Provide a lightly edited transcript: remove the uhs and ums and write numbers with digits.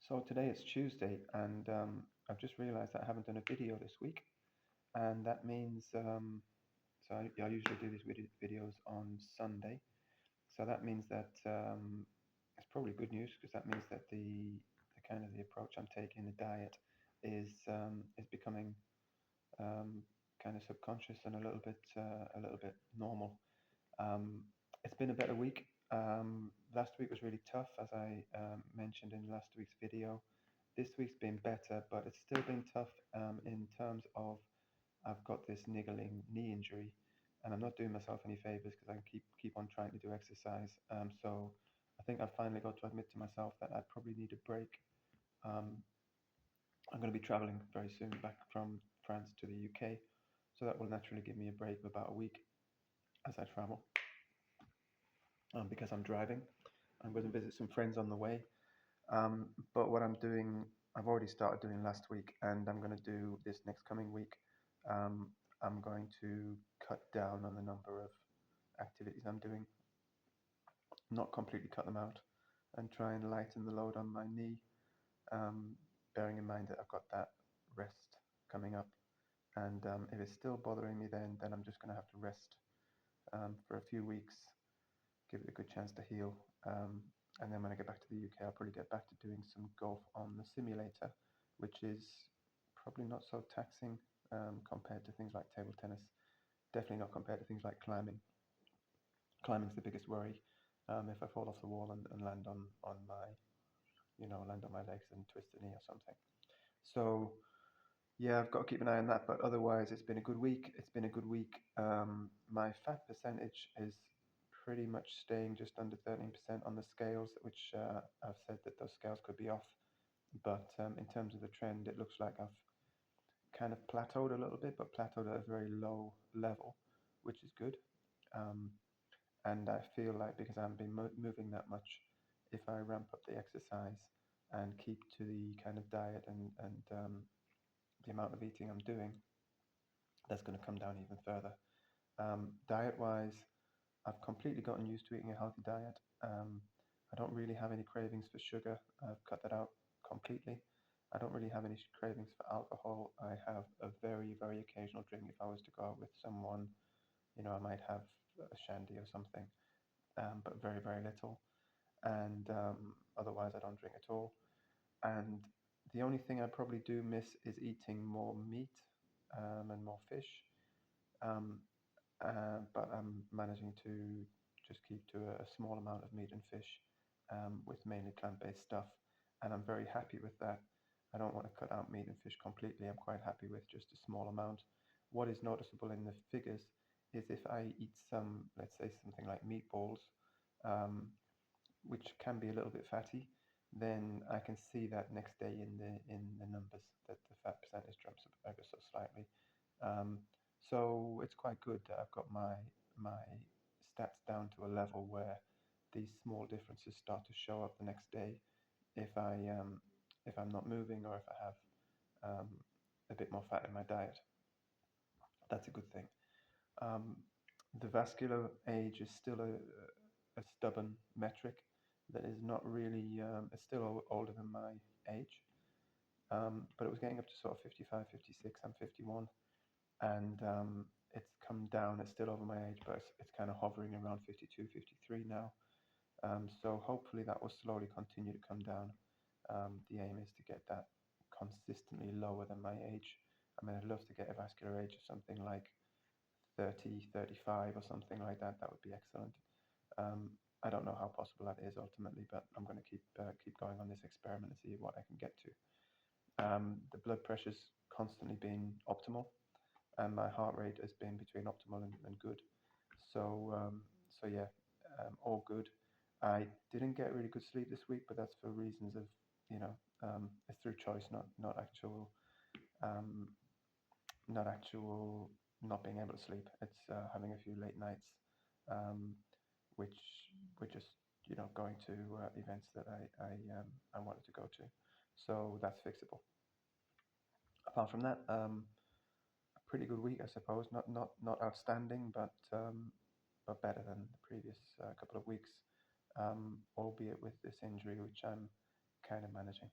So today it's Tuesday, and I've just realized that I haven't done a video this week, and that means I usually do these videos on Sunday, so that means that it's probably good news because that means that the kind of the approach I'm taking, the diet, is becoming um, kind of subconscious and a little bit normal. Um, it's been a better week. Last week was really tough, as I mentioned in last week's video. This week's been better, but it's still been tough in terms of I've got this niggling knee injury, and I'm not doing myself any favors because I keep on trying to do exercise. So I think I finally got to admit to myself that I probably need a break. Um, I'm going to be traveling very soon back from France to the UK, so that will naturally give me a break of about a week as I travel. Because I'm driving, I'm going to visit some friends on the way. But what I'm doing, I've already started doing last week, and I'm going to do this next coming week. Um, I'm going to cut down on the number of activities I'm doing, not completely cut them out, and try and lighten the load on my knee, um, bearing in mind that I've got that rest coming up. And if it's still bothering me, then I'm just going to have to rest for a few weeks, give it a good chance to heal. And then when I get back to the UK, I'll probably get back to doing some golf on the simulator, which is probably not so taxing compared to things like table tennis. Definitely not compared to things like climbing. Climbing's the biggest worry. If I fall off the wall and land on my, land on my legs and twist a knee or something. So yeah, I've got to keep an eye on that. But otherwise, it's been a good week. It's been a good week. My fat percentage is pretty much staying just under 13% on the scales, which I've said that those scales could be off. But in terms of the trend, it looks like I've kind of plateaued a little bit, but plateaued at a very low level, which is good. Um, and I feel like because I haven't been moving that much, if I ramp up the exercise and keep to the kind of diet and the amount of eating I'm doing, that's going to come down even further. Diet-wise, I've completely gotten used to eating a healthy diet. I don't really have any cravings for sugar. I've cut that out completely. I don't really have any cravings for alcohol. I have a very, very occasional drink. If I was to go out with someone, I might have a shandy or something, but very, very little. And otherwise, I don't drink at all. And the only thing I probably do miss is eating more meat and more fish. Um, but I'm managing to just keep to a small amount of meat and fish with mainly plant-based stuff, and I'm very happy with that. I don't want to cut out meat and fish completely. I'm quite happy with just a small amount. What is noticeable in the figures is if I eat some, let's say something like meatballs, um, which can be a little bit fatty, then I can see that next day in the numbers that the fat percentage jumps up ever so slightly. Um, so it's quite good that I've got my stats down to a level where these small differences start to show up the next day if I'm not moving or if I have um, a bit more fat in my diet. That's a good thing. Um, the vascular age is still a stubborn metric that is not really, it's still older than my age, but it was getting up to sort of 55, 56. I'm 51, and it's come down. It's still over my age, but it's kind of hovering around 52, 53 now. So hopefully that will slowly continue to come down. The aim is to get that consistently lower than my age. I mean, I'd love to get a vascular age of something like 30, 35 or something like that. That would be excellent. I don't know how possible that is ultimately, but I'm going to keep going on this experiment and see what I can get to. The blood pressure's constantly been optimal, and my heart rate has been between optimal and good. So yeah, all good. I didn't get really good sleep this week, but that's for reasons of, it's through choice, not actual, um, not actual not being able to sleep. It's having a few late nights, um, which were just going to events that I wanted to go to. So that's fixable. Apart from that, a pretty good week, I suppose. Not outstanding, but better than the previous couple of weeks, albeit with this injury, which I'm kind of managing.